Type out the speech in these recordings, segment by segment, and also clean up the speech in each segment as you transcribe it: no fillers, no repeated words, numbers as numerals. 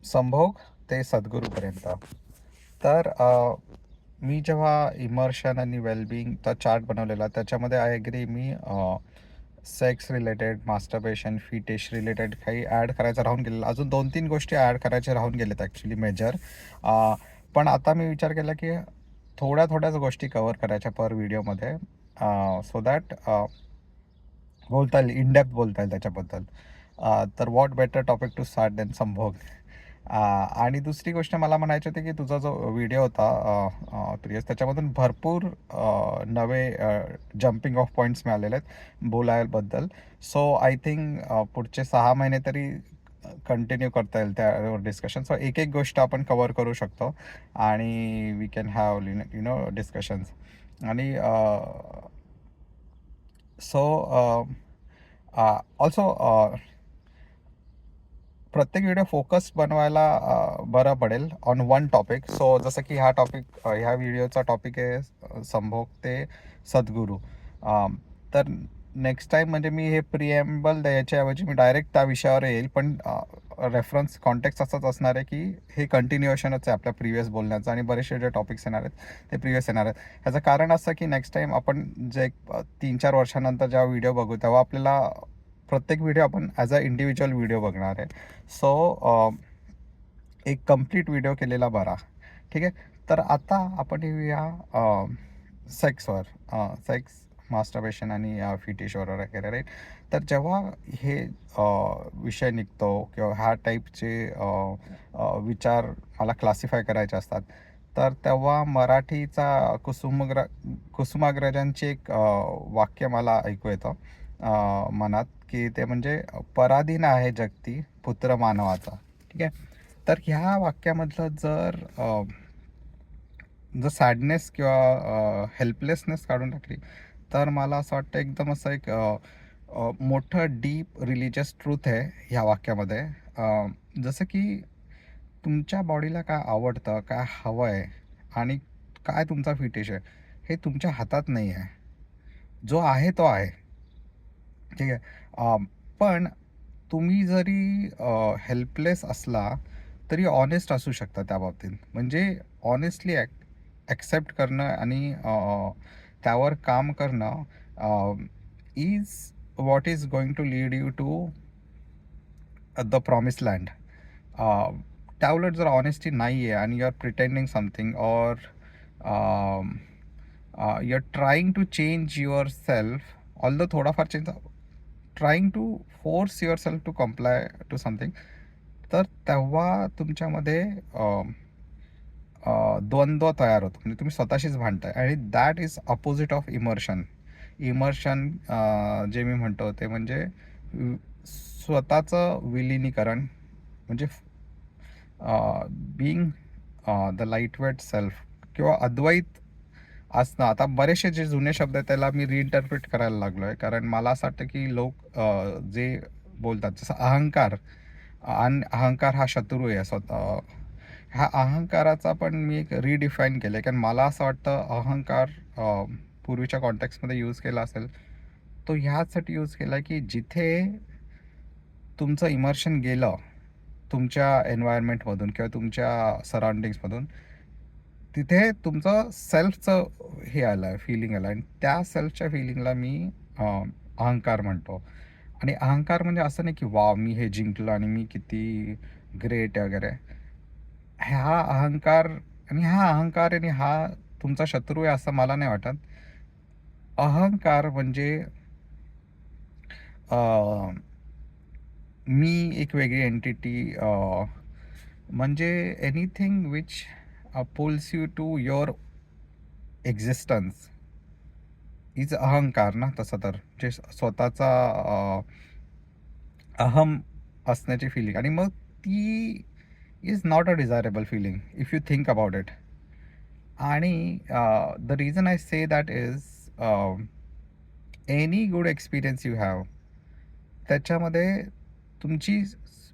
संभोग ते सद्गुरूपर्यंत. तर मी जेव्हा इमर्शन आणि वेलबिंगचा चार्ट बनवलेला त्याच्यामध्ये आय ॲग्री मी sex related, masturbation, fetish related काही ॲड करायचं राहून गेलेलं. अजून 2-3 गोष्टी ॲड करायच्या राहून गेल्यात ॲक्च्युली मेजर. पण आता मी विचार केला की थोड्याच गोष्टी कव्हर करायच्या पर व्हिडिओमध्ये, सो दॅट बोलता येईल, इन डेप्थ बोलता येईल त्याच्याबद्दल. तर what better topic to start then संभोग. आणि दुसरी गोष्ट मला म्हणायची होती की तुझा जो व्हिडिओ होता प्रियस, त्याच्यामधून भरपूर नवे जम्पिंग ऑफ पॉईंट्स मिळालेले आहेत बोलायबद्दल. सो आय थिंक पुढचे 6 महिने तरी कंटिन्यू करता येईल त्यावर डिस्कशन. सो एक गोष्ट आपण कवर करू शकतो आणि वी कॅन हॅव डिस्कशन्स. आणि सो ऑल्सो प्रत्येक व्हिडिओ फोकस बनवायला बरं पडेल ऑन वन टॉपिक. सो जसं की ह्या व्हिडिओचा टॉपिक आहे संभोग ते सद्गुरू. तर नेक्स्ट टाईम म्हणजे मी हे प्रिएम्बल द्यायच्याऐवजी मी डायरेक्ट त्या विषयावर येईल, पण रेफरन्स कॉन्टेक्स्ट असंच असणार आहे की हे कंटिन्युएशनच आहे आपल्या प्रिव्हियस बोलण्याचं आणि बरेचसे जे टॉपिक्स येणार आहेत ते प्रिव्हियस येणार आहेत. ह्याचं कारण असं की नेक्स्ट टाईम आपण जे 3-4 वर्षानंतर जेव्हा व्हिडिओ बघू तेव्हा आपल्याला प्रत्येक व्हिडिओ आपण ॲज अ इंडिव्हिज्युअल व्हिडिओ बघणार आहे. सो एक कंप्लीट व्हिडिओ केलेला बरा. ठीक आहे. तर आता आपण येऊया सेक्सवर. सेक्स, मास्टरबेशन आणि फिटिशवर वगैरे, राईट. तर जेव्हा हे विषय निघतो किंवा ह्या टाईपचे विचार मला क्लासिफाय करायचे असतात, तर तेव्हा मराठीचा कुसुमाग्रजांचे एक वाक्य मला ऐकू येतं मनात, की ते म्हणजे पराधीन आहे जगती पुत्र मानवाचा. ठीक आहे. तर ह्या वाक्यामधलं जर सॅडनेस किंवा हेल्पलेसनेस काढून टाकली, तर मला असं वाटतं एकदम असं एक मोठं डीप रिलिजियस ट्रूथ आहे ह्या वाक्यामध्ये. जसं की तुमच्या बॉडीला काय आवडतं, काय हवं आहे आणि काय तुमचा फिटिश आहे, हे तुमच्या हातात नाही आहे. जो आहे तो आहे. ठीक आहे. पण तुम्ही जरी हेल्पलेस असला तरी ऑनेस्ट असू शकता त्या बाबतीत. म्हणजे ऑनेस्टली ॲक्सेप्ट करणं आणि त्यावर काम करणं is what is going to lead you to the promise land. त्याउलट जर ऑनेस्टी नाही आहे आणि you are pretending something or you are trying to change yourself, although थोडाफार change, trying to force yourself to comply to something, तर तेव्हा तुमच्यामध्ये द्वंद्व तयार होतो. म्हणजे तुम्ही स्वतःशीच भांडताय आणि that is opposite of immersion. Immersion जे मी म्हणतो ते म्हणजे स्वतःचं विलिनीकरण, म्हणजे being the lightweight self किंवा अद्वैत असणं. आता बरेचसे जे जुने शब्द आहेत त्याला मी रिइंटरप्रिट करायला लागलो आहे, कारण मला असं वाटतं की लोक जे बोलतात जसं अहंकार, आणि अहंकार हा शत्रू आहे स्वतः, ह्या अहंकाराचा पण मी एक रिडिफाईन केलं आहे. कारण मला असं वाटतं अहंकार पूर्वीच्या कॉन्टेक्स्टमध्ये यूज केला असेल तो ह्यासाठी यूज केला की जिथे तुमचं इमर्शन गेलं तुमच्या एन्व्हायरमेंटमधून किंवा तुमच्या सराउंडिंग्समधून, तिथे तुमचं सेल्फचं हे आलं आहे, फीलिंग आलं आहे, आणि त्या सेल्फच्या फीलिंगला मी अहंकार म्हणतो. आणि अहंकार म्हणजे असं नाही की वाव मी हे जिंकलो आणि मी किती ग्रेट वगैरे. हा अहंकार आणि हा तुमचा शत्रू आहे असं मला नाही वाटत. अहंकार म्हणजे मी एक वेगळी एंटिटी, म्हणजे anything which pulls you to your existence is अहंकार ना. तसं तर जे स्वतःचा अहम असण्याची फिलिंग, आणि मग ती is not a desirable feeling if you think about it. आणि the reason I say that is any good experience you have त्याच्यामध्ये तुमची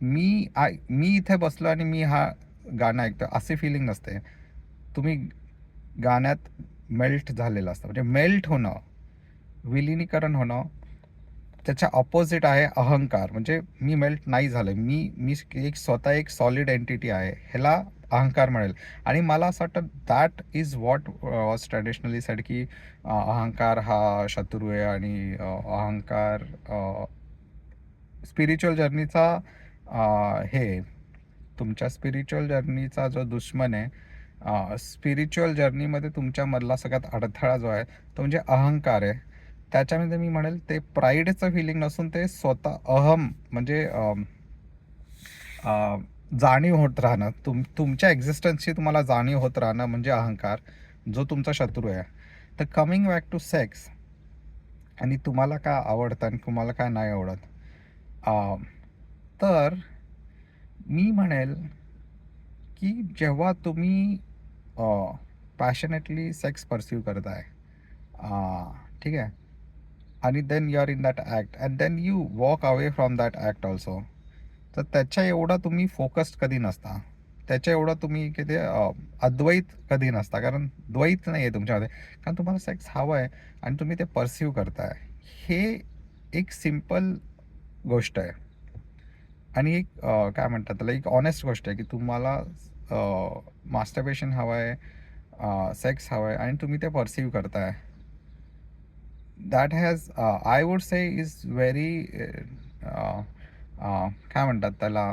मी इथे बसलो आणि मी हा गाणं ऐकतो अशी फिलिंग नसते. तुम्ही गाण्यात मेल्ट झालेलं असतं. म्हणजे मेल्ट होणं, विलिनीकरण होणं, त्याच्या ऑपोजिट आहे अहंकार. म्हणजे मी मेल्ट नाही झालं, मी मी एक स्वतः एक सॉलिड एंटिटी आहे, ह्याला अहंकार मिळेल. आणि मला असं वाटतं that is what was traditionally sed, की अहंकार हा शत्रू आहे आणि अहंकार स्पिरिच्युअल जर्नीचा हे तुमच्या स्पिरिच्युअल जर्नीचा जो दुश्मन आहे. स्पिरिच्युअल जर्नीमध्ये तुमच्यामधला सगळ्यात अडथळा जो आहे तो म्हणजे अहंकार आहे. त्याच्यामध्ये मी म्हणेल ते प्राईडचं फिलिंग नसून ते स्वतः अहम म्हणजे जाणीव होत राहणं, तुमच्या एक्झिस्टन्सची तुम्हाला जाणीव होत राहणं म्हणजे अहंकार, जो तुमचा शत्रू आहे. तर कमिंग बॅक टू सेक्स आणि तुम्हाला काय आवडतं आणि तुम्हाला काय नाही आवडत, तर मी म्हणेल की जेव्हा तुम्ही पॅशनेटली सेक्स परस्यू करताय, ठीक आहे, आणि then you are in that act and then you walk away from that act also, तर त्याच्या एवढा तुम्ही फोकस्ड कधी नसता, त्याच्या एवढा तुम्ही किती अद्वैत कधी नसता, कारण द्वैत नाही आहे तुमच्यामध्ये, कारण तुम्हाला सेक्स हवं आहे आणि तुम्ही ते परस्यू करताय. हे एक सिम्पल गोष्ट आहे आणि एक काय म्हणतात त्याला, एक ऑनेस्ट गोष्ट आहे की तुम्हाला मास्टरबेशन हवं आहे, सेक्स हवं आहे आणि तुम्ही ते परसिव्ह करताय. That has I would say is very काय म्हणतात त्याला,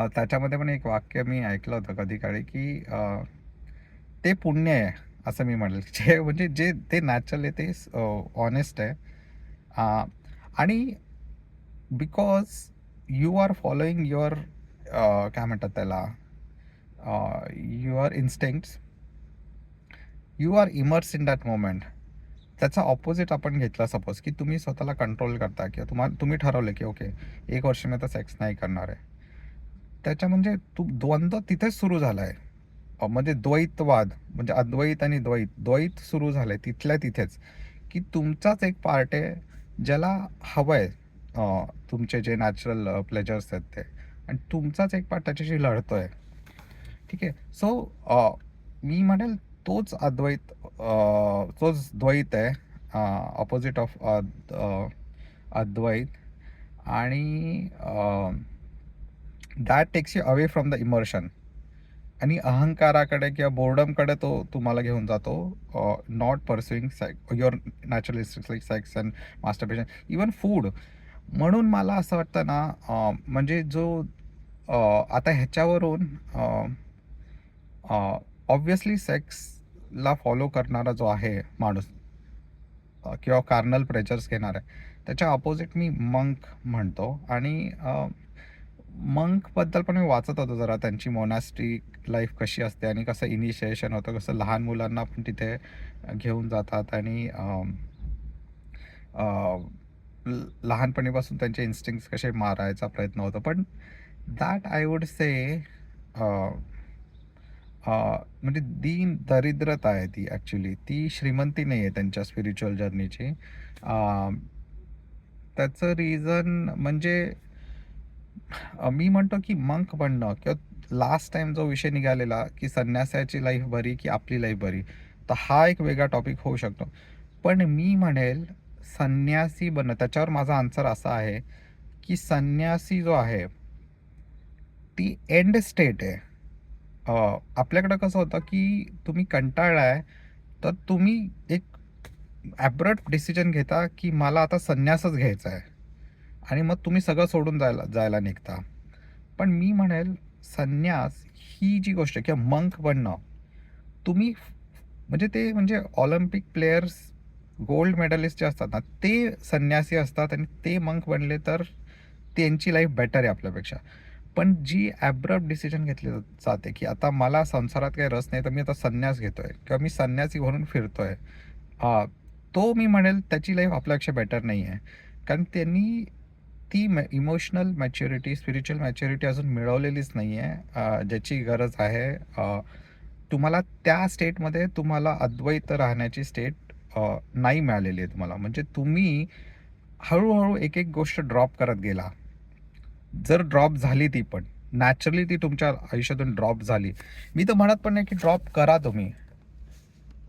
त्याच्यामध्ये पण एक वाक्य मी ऐकलं होतं कधी काळी की ते पुण्य आहे असं मी म्हणेल. जे म्हणजे जे ते नॅचरल आहे ते ऑनेस्ट आहे. आणि because you are following your काय म्हणतात त्याला, your instincts, you are immerse in that moment. त्याचा ऑपोजिट आपण घेतला, सपोज की तुम्ही स्वतःला कंट्रोल करता किंवा तुम्ही ठरवलं की ओके 1 वर्ष मी आता सेक्स नाही करणार आहे, त्याच्या म्हणजे द्वंद्व तिथेच सुरू झाला आहे. म्हणजे द्वैतवाद म्हणजे अद्वैत आणि द्वैत सुरू झालं आहे तिथल्या तिथेच, की तुमचाच एक पार्ट आहे ज्याला हवं आहे तुमचे जे नॅचरल प्लेजर्स आहेत ते, आणि तुमचाच एक पार्ट त्याच्याशी लढतो आहे. ठीक आहे. सो मी म्हणेल तोच अद्वैत, तोच द्वैत आहे, ऑपोजिट ऑफ अद्वैत. आणि that takes you away from the immersion. आणि अहंकाराकडे किंवा बोर्डमकडे तो तुम्हाला घेऊन जातो, not pursuing your naturalistics like sex and masturbation, even food. म्हणून मला असं वाटतं ना, म्हणजे जो आता ह्याच्यावरून ऑब्व्हियसली सेक्सला फॉलो करणारा जो आहे माणूस, किंवा कार्नल प्रेचर्स घेणार आहे, त्याच्या अपोजिट मी मंक म्हणतो. आणि मंकबद्दल पण मी वाचत होतो जरा, त्यांची मोनास्ट्रिक लाईफ कशी असते आणि कसं इनिशिएशन होतं, कसं लहान मुलांना पण तिथे घेऊन जातात आणि लहानपणीपासून त्यांचे इन्स्टिंक्ट्स कसे मारायचा प्रयत्न होतो. पण दॅट आय वुड से म्हणजे दरिद्रता आहे ती, ॲक्च्युली ती श्रीमंती नाही आहे त्यांच्या स्पिरिच्युअल जर्नीची. त्याचं रिझन म्हणजे मी म्हणतो की मंक बनणं, किंवा लास्ट टाइम जो विषय निघालेला की संन्यासाची लाईफ बरी की आपली लाईफ बरी, तर हा एक वेगळा टॉपिक होऊ शकतो. पण मी म्हणेल संन्यासी बनणं, त्याच्यावर माझा आन्सर असा आहे की संन्यासी जो आहे ती एंड स्टेट आहे. आपल्याकडं कसं होतं की तुम्ही कंटाळलाय तर तुम्ही एक ॲब्रप्ट डिसिजन घेता की मला आता संन्यासच घ्यायचा आहे, आणि मग तुम्ही सगळं सोडून जायला निघता. पण मी म्हणेल संन्यास ही जी गोष्ट आहे किंवा मंक बनणं, तुम्ही म्हणजे ते म्हणजे ऑलिम्पिक प्लेयर्स, गोल्ड मेडलिस्ट जे असतात ना, ते संन्यासी असतात आणि ते मंक बनले तर त्यांची लाईफ बेटर आहे आपल्यापेक्षा. पण जी ॲब्रप्ट डिसिजन घेतली जाते की आता मला संसारात काही रस नाही तर मी आता संन्यास घेतोय किंवा मी संन्यासी म्हणून फिरतोय, तो मी म्हणेल त्याची लाईफ आपल्यापेक्षा बेटर नाही आहे. कारण त्यांनी ती इमोशनल मॅच्युरिटी, स्पिरिच्युअल मॅच्युरिटी अजून मिळवलेलीच नाही आहे, ज्याची गरज आहे. तुम्हाला त्या स्टेटमध्ये तुम्हाला अद्वैत राहण्याची स्टेट नाही मिळालेली आहे तुम्हाला. म्हणजे तुम्ही हळूहळू एक एक गोष्ट ड्रॉप करत गेला. जर ड्रॉप झाली ती पण नॅचरली ती तुमच्या आयुष्यातून ड्रॉप झाली, मी तर म्हणत पण नाही की ड्रॉप करा तुम्ही,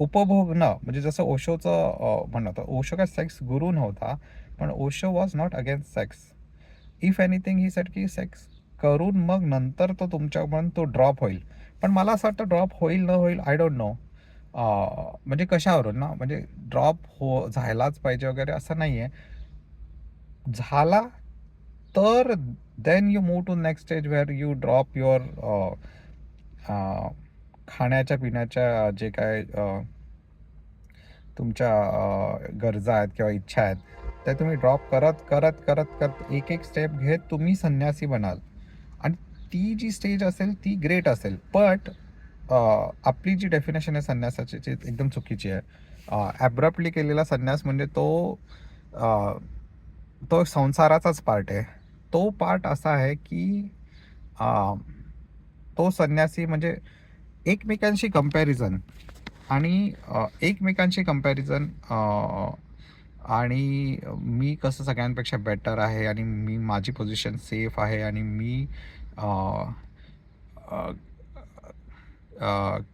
उपभोगणं, म्हणजे जसं ओशोचं म्हणणं होतं, ओशो काय सेक्स गुरु नव्हता, पण Osho was not against sex. If anything he set की सेक्स करून मग नंतर तो तुमच्याकडून तो ड्रॉप होईल. पण मला असं वाटतं ड्रॉप होईल न होईल आय डोंट नो. म्हणजे कशावरून ना, म्हणजे ड्रॉप झायलाच पाहिजे वगैरे असं नाही आहे. झाला तर then you move to next stage where you drop your खाण्याच्या पिण्याच्या जे काय तुमच्या गरजा आहेत किंवा इच्छा आहेत, त्या तुम्ही ड्रॉप करत करत करत करत एक एक स्टेप घेत तुम्ही संन्यासी बनाल. आणि ती जी स्टेज असेल ती ग्रेट असेल. बट आपली जी डेफिनेशन आहे संन्यासाची ती एकदम चुकीची आहे. ॲब्रप्टली केलेला संन्यास म्हणजे तो संसाराचाच पार्ट आहे. तो पार्ट असा आहे की तो संन्यासी म्हणजे एकमेकांशी कंपॅरिझन आणि एकमेकांशी कंपॅरिझन आणि मी कसं सगळ्यांपेक्षा बेटर आहे आणि मी माझी पोझिशन सेफ आहे आणि मी अ, अ,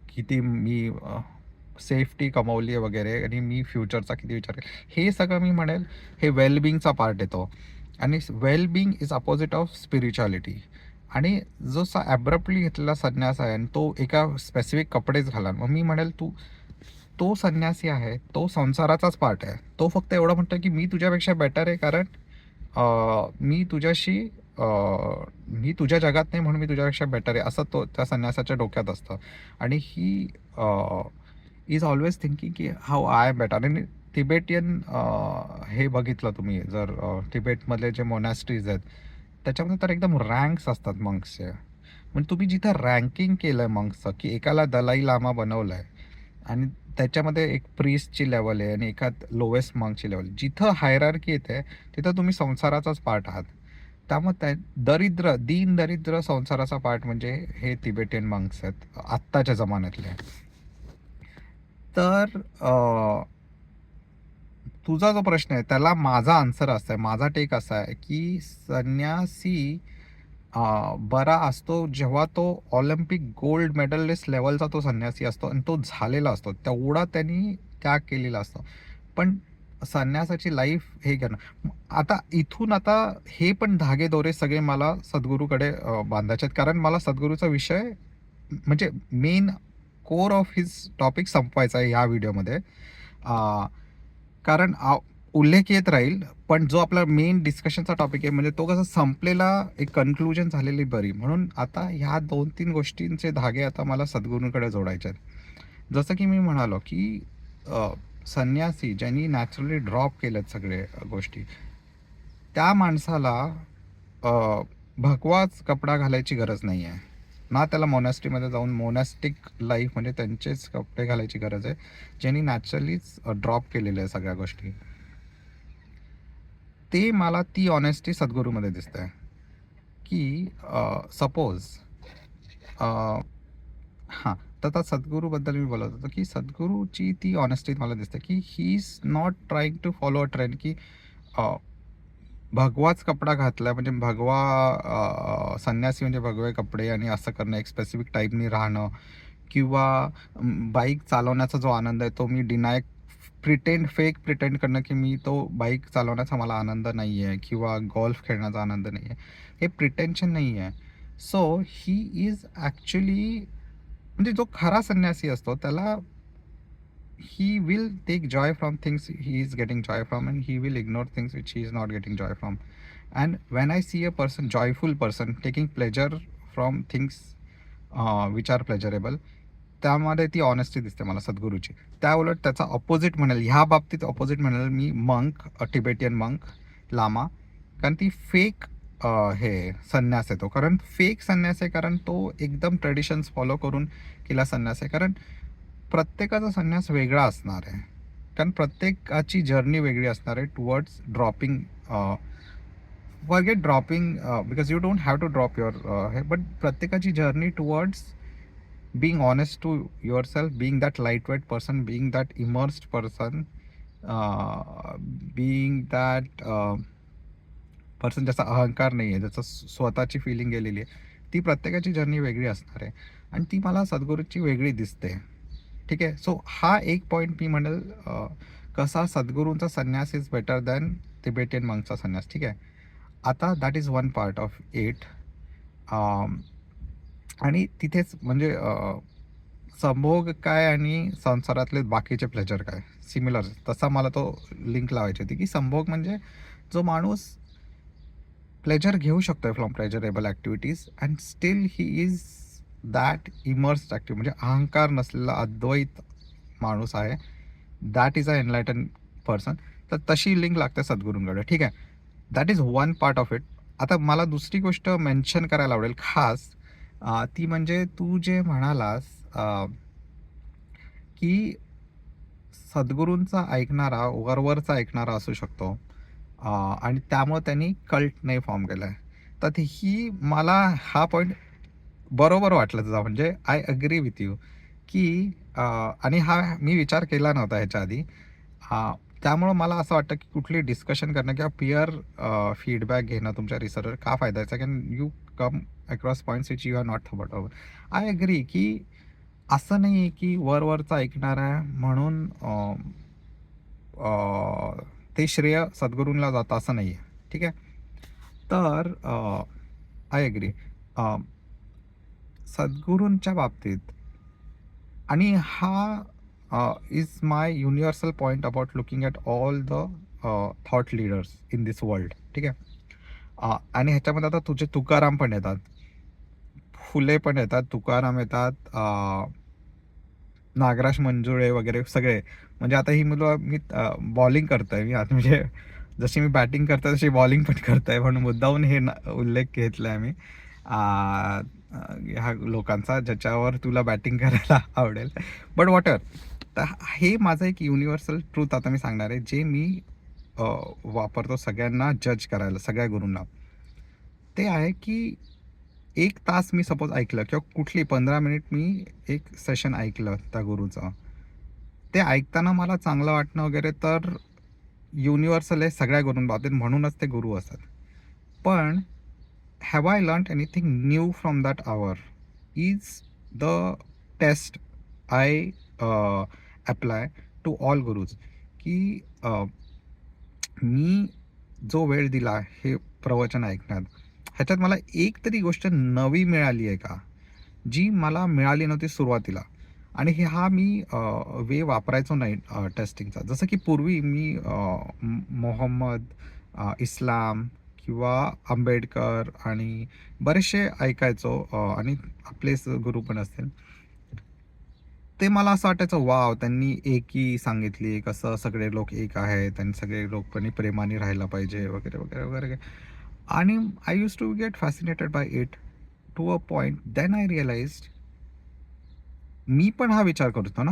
किती मी सेफ्टी कमवली आहे वगैरे आणि मी फ्युचरचा किती विचार केला, हे सगळं मी म्हणेल हे वेलबिंगचा पार्ट येतो. आणि wellbeing is opposite of spirituality. आणि जो ॲब्रप्टली घेतलेला संन्यास आहे आणि तो एका स्पेसिफिक कपडेच घाला, मग मी म्हणेल तो संन्यासी आहे, तो संसाराचाच पार्ट आहे. तो फक्त एवढं म्हणतो की मी तुझ्यापेक्षा बेटर आहे, कारण मी तुझ्याशी मी तुझ्या जगात नाही म्हणून मी तुझ्यापेक्षा बेटर आहे, असं तो त्या संन्यासाच्या डोक्यात असतं. आणि ही इज ऑलवेज थिंकिंग की हाऊ आय एम बेटर. आणि तिबेटियन हे बघितलं तुम्ही जर तिबेटमधले जे मोनॅस्ट्रीज आहेत त्याच्यामध्ये तर एकदम रँक्स असतात मंक्सचे. म्हणजे तुम्ही जिथं रँकिंग केलं आहे मंक्सचं, की एकाला दलाई लामा बनवलं आहे आणि त्याच्यामध्ये एक प्रीस्टची लेवल आहे आणि एका लोवेस्ट मंकची लेवल, जिथं हायरार्की येते तिथं तुम्ही संसाराचाच पार्ट आहात. त्यामुळे दीन दरिद्र संसाराचा पार्ट म्हणजे हे तिबेटियन मंक्स आहेत आत्ताच्या जमान्यातले. तर तुझा जो प्रश्न आहे त्याला माझा आन्सर असा आहे, माझा टेक असा आहे की संन्यासी बरा असतो जेव्हा तो ऑलिम्पिक गोल्ड मेडलिस्ट लेवलचा तो संन्यासी असतो आणि तो झालेला असतो, तेवढा त्यांनी त्याग केलेला असतो. पण संन्यासाची लाईफ हे घेणं, आता हे पण धागेदोरे सगळे मला सद्गुरूकडे बांधायचे आहेत, कारण मला सद्गुरूचा विषय म्हणजे main core of his topic संपवायचा आहे ह्या व्हिडिओमध्ये. कारण उल्लेख येत राहील, पण जो आपला मेन डिस्कशनचा टॉपिक आहे म्हणजे तो कसा संपलेला, एक कन्क्लुजन झालेली बरी. म्हणून आता ह्या 2-3 गोष्टींचे धागे आता मला सद्गुरूंकडे जोडायचे आहेत. जसं की मी म्हणालो की संन्यासी ज्यांनी नॅचरली ड्रॉप केलेत सगळे गोष्टी, त्या माणसाला भगवाच कपडा घालायची गरज नाही आहे ना, त्याला मोनॅस्ट्रीमध्ये जाऊन मोनॅस्टिक लाईफ म्हणजे त्यांचेच कपडे घालायची गरज आहे, ज्यांनी नॅचरलीच ड्रॉप केलेल्या आहे सगळ्या गोष्टी. ते मला ती ऑनेस्टी सद्गुरूमध्ये दिसते की सपोज हां, तर आता सद्गुरूबद्दल मी बोलत होतो की सद्गुरूची ती ऑनेस्टी मला दिसते की he is not trying to follow a trend की भगवाच कपडा घातला म्हणजे भगवा, संन्यासी म्हणजे भगवे कपडे आणि असं करणं, एक स्पेसिफिक टाईपनी राहणं, किंवा बाईक चालवण्याचा जो आनंद आहे तो मी फेक प्रिटेंड करणं की मी तो बाईक चालवण्याचा मला आनंद नाही आहे किंवा गोल्फ खेळण्याचा आनंद नाही आहे, हे प्रिटेन्शन नाही आहे. सो ही इज ॲक्च्युली, म्हणजे जो खरा संन्यासी असतो त्याला he will take joy from things he is getting joy from, and he will ignore things which he is not getting joy from. And when I see a person, joyful person, taking pleasure from things which are pleasurable, त्यामध्ये ती honesty दिसते मला सद्गुरूची. त्या उलट त्याचा opposite म्हणेल, ह्या बाबतीत ऑपोजिट म्हणेल मी मंक, टिबेटियन मंक, लामा. कारण ती फेक हे संन्यास आहे तो, कारण फेक संन्यास आहे, कारण तो एकदम ट्रेडिशन्स फॉलो करून केला संन्यास आहे. कारण प्रत्येकाचा संन्यास वेगळा असणार आहे, कारण प्रत्येकाची जर्नी वेगळी असणार आहे towards dropping. Forget dropping because you don't have to drop your हे, बट प्रत्येकाची journey towards being honest to yourself, being that lightweight person, being that immersed person, being that person ज्याचा अहंकार नाही आहे, ज्याचा स्वतःची फिलिंग गेलेली आहे, ती प्रत्येकाची जर्नी वेगळी असणार आहे आणि ती मला सद्गुरूची वेगळी दिसते. ठीक आहे. सो हा एक पॉईंट मी म्हणेल, कसा सद्गुरूंचा संन्यास इज बेटर दॅन तिबेटियन मंकचा संन्यास. ठीक आहे. आता that is one part of it. आणि तिथेच म्हणजे संभोग काय आणि संसारातले बाकीचे प्लेजर काय सिमिलर, तसा मला तो लिंक लावायची होती की संभोग म्हणजे जो माणूस प्लेजर घेऊ शकतोय from pleasurable activities and still he is that immersed active, म्हणजे अहंकार नसलेला अद्वैत माणूस आहे. That is a enlighten person. तर तशी लिंक लागते सद्गुरूंकडे. ठीक आहे. That is one part of it. आता मला दुसरी गोष्ट मेन्शन करायला आवडेल खास, ती म्हणजे तू जे म्हणालास की सद्गुरूंचा ऐकणारा वरवरचा ऐकणारा असू शकतो, आणि त्यामुळे त्यांनी कल्ट नाही फॉर्म केला आहे. तर ही मला हा पॉईंट बरोबर वाटलं तुझा, म्हणजे आय अग्री विथ यू की आणि हा मी विचार केला नव्हता ह्याच्या आधी. त्यामुळं मला असं वाटतं की कुठली डिस्कशन करणं किंवा पिअर फीडबॅक घेणं तुमच्या रिसर्चवर का फायद्याचं, can you come across points which you are not thought over. I agree की असं नाही आहे की वरवरचा ऐकणार आहे म्हणून ते श्रेय सद्गुरूंना जातं असं नाही आहे. ठीक आहे. तर आय अग्री सद्गुरूंच्या बाबतीत, आणि हा is my universal point about looking at all the thought leaders in this world. ठीक आहे. आणि ह्याच्यामध्ये आता तुझे तुकाराम पण येतात, फुले पण येतात, तुकाराम येतात, नागराज मंजुळे वगैरे सगळे. म्हणजे आता ही मुलं मी बॉलिंग करतोय मी आता, म्हणजे जशी मी बॅटिंग करतोय तशी बॉलिंग पण करतोय, म्हणून मुद्दाहून हे उल्लेख घेतला आहे मी ह्या लोकांचा ज्याच्यावर तुला बॅटिंग करायला आवडेल. बट वॉटर, तर हे माझं एक युनिव्हर्सल ट्रूथ आता मी सांगणार आहे, जे मी वापरतो सगळ्यांना जज करायला, सगळ्या गुरूंना. ते आहे की 1 तास मी सपोज ऐकलं किंवा कुठली 15 मिनिट मी एक सेशन ऐकलं त्या गुरूचं, ते ऐकताना मला चांगलं वाटणं वगैरे तर युनिव्हर्सल आहे सगळ्या गुरूंबाबतीत, म्हणूनच ते गुरु असतात. पण have I learn anything new from that hour is the test I apply to all gurus. की मी जो वेळ दिला हे प्रवचन ऐकण्यात, ह्याच्यात मला एक तरी गोष्ट नवी मिळाली आहे का, जी मला मिळाली नव्हती सुरुवातीला. आणि हा मी वे वापरायचो नाही टेस्टिंगचा. जसं की पूर्वी मी मोहम्मद, इस्लाम किंवा आंबेडकर आणि बरेचसे ऐकायचो, आणि आपलेच गुरु पण असतील. ते मला असं वाटायचं वाव, त्यांनी एकी सांगितली, कसं सगळे लोक एक आहेत आणि सगळे लोकांनी प्रेमाने राहायला पाहिजे वगैरे वगैरे वगैरे. आणि I use to get fascinated by it to a point. Then I realised मी पण हा विचार करतो ना,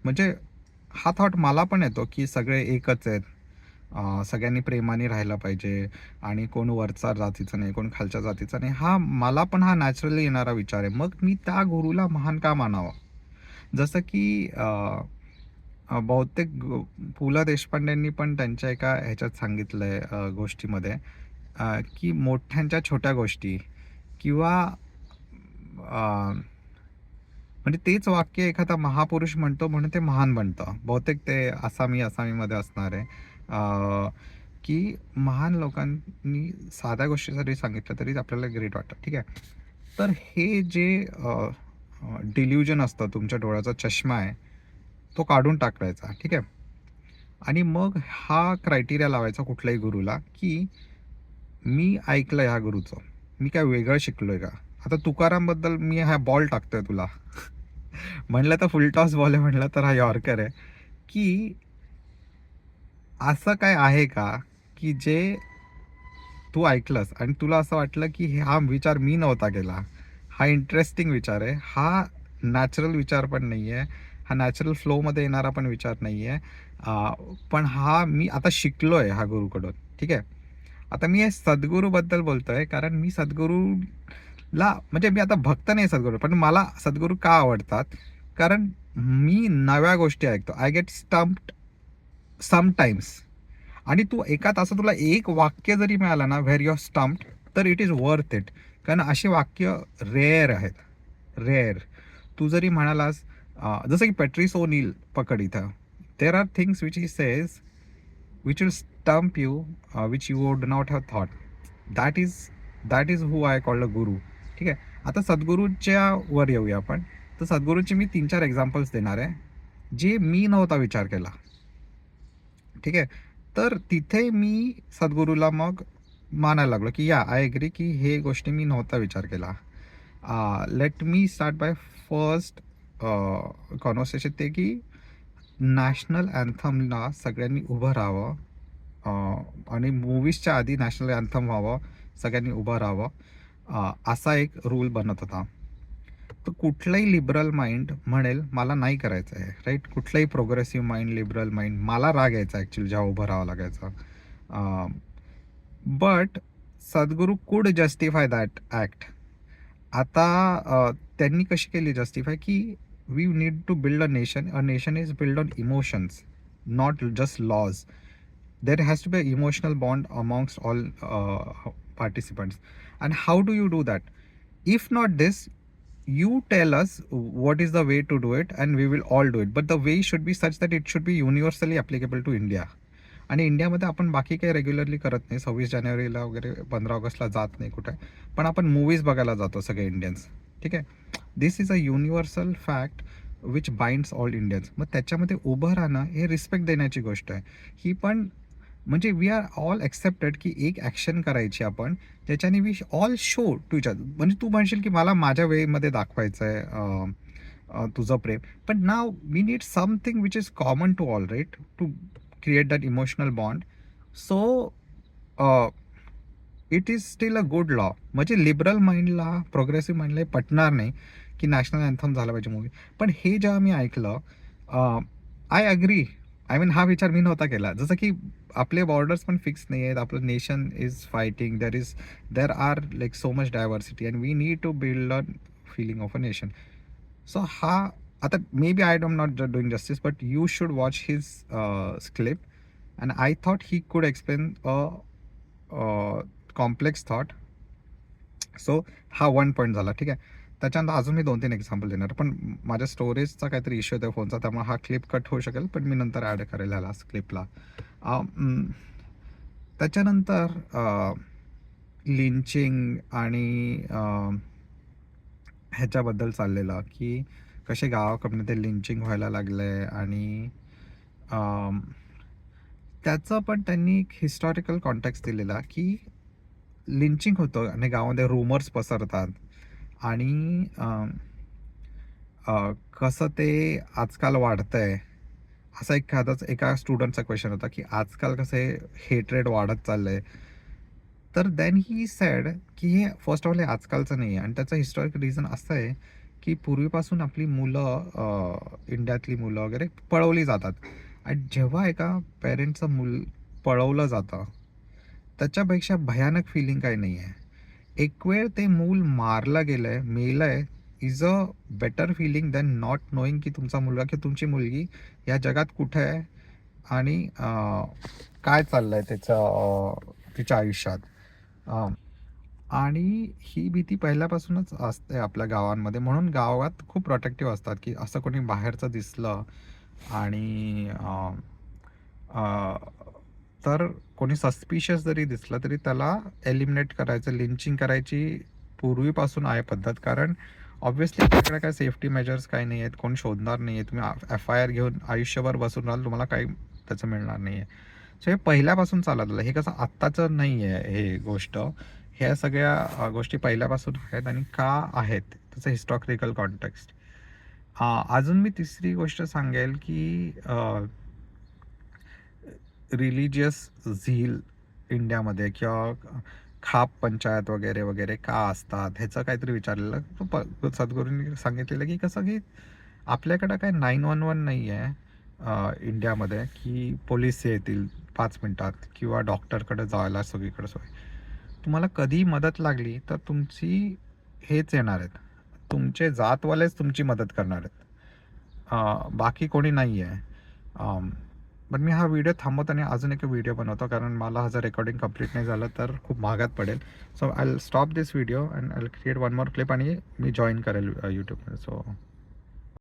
म्हणजे हा थॉट मला पण येतो की सगळे एकच आहेत, सगळ्यांनी प्रेमाने राहायला पाहिजे आणि कोण वरचा जातीचं नाही, कोण खालच्या जातीचा नाही. हा मला पण हा नॅचरली येणारा विचार आहे. मग मी त्या गुरुला महान का मानावं? जसं की बहुतेक पु ल देशपांडेंनी पण त्यांच्या एका ह्याच्यात सांगितलं आहे गोष्टीमध्ये, की मोठ्यांच्या छोट्या गोष्टी किंवा म्हणजे तेच वाक्य एखादा महापुरुष म्हणतो म्हणून ते महान बनतं. बहुतेक ते आसामीमध्ये असणार आहे, की महान लोकांनी साध्या गोष्टी जरी सांगितलं तरी आपल्याला ग्रेट वाटतं. ठीक आहे. तर हे जे डिल्युजन असतं, तुमच्या डोळ्याचा चष्मा आहे, तो काढून टाकायचा. ठीक आहे. आणि मग हा क्रायटेरिया लावायचा कुठल्याही गुरुला, की मी ऐकलं ह्या गुरुचं, मी काय वेगळं शिकलोय का? आता तुकारामबद्दल मी हा बॉल टाकतोय तुला म्हणलं तर फुल टॉस बॉल आहे, म्हणलं तर हा यॉर्कर आहे. की असं काय आहे का की जे तू ऐकलंस आणि तुला असं वाटलं की हा विचार मी नव्हता केला, हा इंटरेस्टिंग विचार आहे, हा नॅचरल विचार पण नाही आहे, हा नॅचरल फ्लोमध्ये येणारा पण विचार नाही आहे, पण हा मी आता शिकलो आहे हा गुरुकडून. ठीक आहे. आता मी हे सद्गुरूबद्दल बोलतो आहे, कारण मी सद्गुरूला म्हणजे मी आता भक्त नाही सद्गुरू, पण मला सद्गुरू का आवडतात? कारण मी नव्या गोष्टी ऐकतो. I get stumped sometimes. आणि तू एका तासात तुला एक वाक्य जरी मिळालं ना व्हेअर यू आर स्टम्प्ड, तर इट इज वर्थ इट. कारण असे वाक्य रेअर आहेत, रेअर. तू जरी म्हणालास जसं की पॅट्रिस ओ नील पकड इथं, there are things which he says which will stump you, which you would not have thought. That is who I called a गुरु. ठीक आहे. आता सद्गुरूच्या वर येऊया आपण. तर सद्गुरूचे मी 3-4 एक्झाम्पल्स देणार आहे, जे मी नव्हता विचार केला. ठीक आहे. तर तिथे मी सद्गुरूला मग मानायला लागलो, की आय एग्री की हे गोष्टी मी नव्हता विचार केला. Let me start by first conversation ते की नॅशनल अँथमला सगळ्यांनी उभं राहावं, आणि मूवीजच्या आधी नॅशनल अँथम व्हावं, सगळ्यांनी उभं राहावं, असा एक रूल बनत होता. तर कुठलाही लिबरल माइंड म्हणेल मला नाही करायचं आहे, राईट. कुठलाही प्रोग्रेसिव्ह माइंड, लिबरल माइंड, मला राग यायचा ॲक्च्युली जेव्हा उभं राहावं लागायचं. बट सद्गुरू कुड जस्टिफाय दॅट ॲक्ट. आता त्यांनी कशी केली जस्टिफाय की we need to build a nation is build on emotions, not just laws. there has to be an emotional bond amongst all participants. And how do you do that? If not this, you tell us what is the way to do it and we will all do it, but the way should be such that it should be universally applicable to India. आणि इंडियामध्ये आपण बाकी काही regularly करत नाही, 26 जानेवारीला वगैरे 15 ऑगस्टला जात नाही कुठे, पण आपण मूवीज बघायला जातो सगळे इंडियन्स. ठीक आहे. This is a universal fact which binds all Indians. मग त्याच्यामध्ये उभं राहणं हे रिस्पेक्ट देण्याची गोष्ट आहे. ही पण म्हणजे वी आर ऑल एक्सेप्टेड की एक ॲक्शन करायची आपण, ज्याच्याने we all show to each other. म्हणजे तू म्हणशील की मला माझ्या वेमध्ये दाखवायचं आहे तुझं प्रेम, पण नाव we need something which is common to all, right, to create that emotional bond. So it is still a good law. म्हणजे लिबरल माइंडला, प्रोग्रेसिव्ह माइंडला पटणार नाही की नॅशनल अँथम झाला पाहिजे मूवी. पण हे जेव्हा मी ऐकलं, आय अग्री. आय मीन हा विचार मी नव्हता केला. जसं की आपले बॉर्डर्स पण फिक्स नाही आहेत, आपलं nation is fighting, there are like so much diversity and we need to build a feeling of a nation. So हा, आता maybe I don't not doing justice, but you should watch his clip and I thought he could explain a complex thought. So हा one point झाला. ठीक आहे. त्याच्यानंतर अजून मी 2-3 example देणार, पण माझ्या स्टोरेजचा काहीतरी इश्यू आहे फोनचा, त्यामुळे हा क्लिप कट होऊ शकेल, पण मी नंतर ॲड करेल ह्याला क्लिपला. त्याच्यानंतर लिंचिंग आणि ह्याच्याबद्दल चाललेलं की कसे गावाकडनं ते लिंचिंग व्हायला लागलं आहे, आणि त्याचं पण त्यांनी एक हिस्टॉरिकल कॉन्टेक्स्ट दिलेला की लिंचिंग होतं आणि गावामध्ये रूमर्स पसरतात, आणि कसं ते आजकाल वाढतंय. असा एका स्टुडंटचा क्वेश्चन होता की आजकाल कसं हे हेट्रेड वाढत चाललंय. तर देन ही सॅड की हे फर्स्ट ऑफ ऑल हे आजकालचं नाही आहे, आणि त्याचं हिस्टॉरिकल रिझन असं आहे की पूर्वीपासून आपली मुलं, इंडियातली मुलं वगैरे पळवली जातात, आणि जेव्हा एका पेरेंटचं मूल पळवलं जातं, त्याच्यापेक्षा भयानक फिलिंग काही नाही आहे. एक वेळ ते मूल मारलं गेलंय, मेलंय, is a better feeling than not knowing की तुमचा मुलगा किंवा तुमची मुलगी या जगात कुठे आहे, आणि काय चाललंय तिच्या आयुष्यात. आणि ही भीती पहिल्यापासूनच असते आपल्या गावांमध्ये, म्हणून गावात खूप प्रोटेक्टिव्ह असतात की असं कोणी बाहेरचं दिसलं आणि तर कोणी सस्पिशियस जरी दिसलं तरी त्याला एलिमिनेट करायचं, लिंचिंग करायची पूर्वीपासून आहे पद्धत. कारण ऑब्व्हियसली आपल्याकडे काय सेफ्टी मेजर्स काही नाही आहेत, कोण शोधणार नाही आहे. तुम्ही FIR घेऊन आयुष्यभर बसून राहाल, तुम्हाला काही त्याचं मिळणार नाही आहे. सो हे पहिल्यापासून चालत आलं. हे कसं आत्ताचं नाही आहे हे गोष्ट. ह्या सगळ्या गोष्टी पहिल्यापासून आहेत, आणि का आहेत त्याचं हिस्टॉरिकल कॉन्टेक्स्ट. अजून मी तिसरी गोष्ट सांगेल की रिलिजियस झील इंडियामध्ये किंवा खाप पंचायत वगैरे वगैरे का असतात ह्याचं काहीतरी विचारलेलं. सद्गुरूंनी सांगितलेलं की कसं की आपल्याकडं काय 911 नाही आहे इंडियामध्ये की पोलीस येतील 5 मिनिटात किंवा डॉक्टरकडे जायला सगळीकडे सोय. तुम्हाला कधी मदत लागली तर तुमची हेच येणार आहेत, तुमचे जातवालेच तुमची मदत करणार आहेत, बाकी कोणी नाही आहे. पण मी हा व्हिडिओ थांबवताना अजून एक व्हिडिओ बनवतो, कारण मला हा जर रेकॉर्डिंग कंप्लीट नाही झालं तर खूप महागात पडेल. So I will stop this video and I will create one more clip, आणि मी जॉईन करेल यूट्यूबमध्ये. सो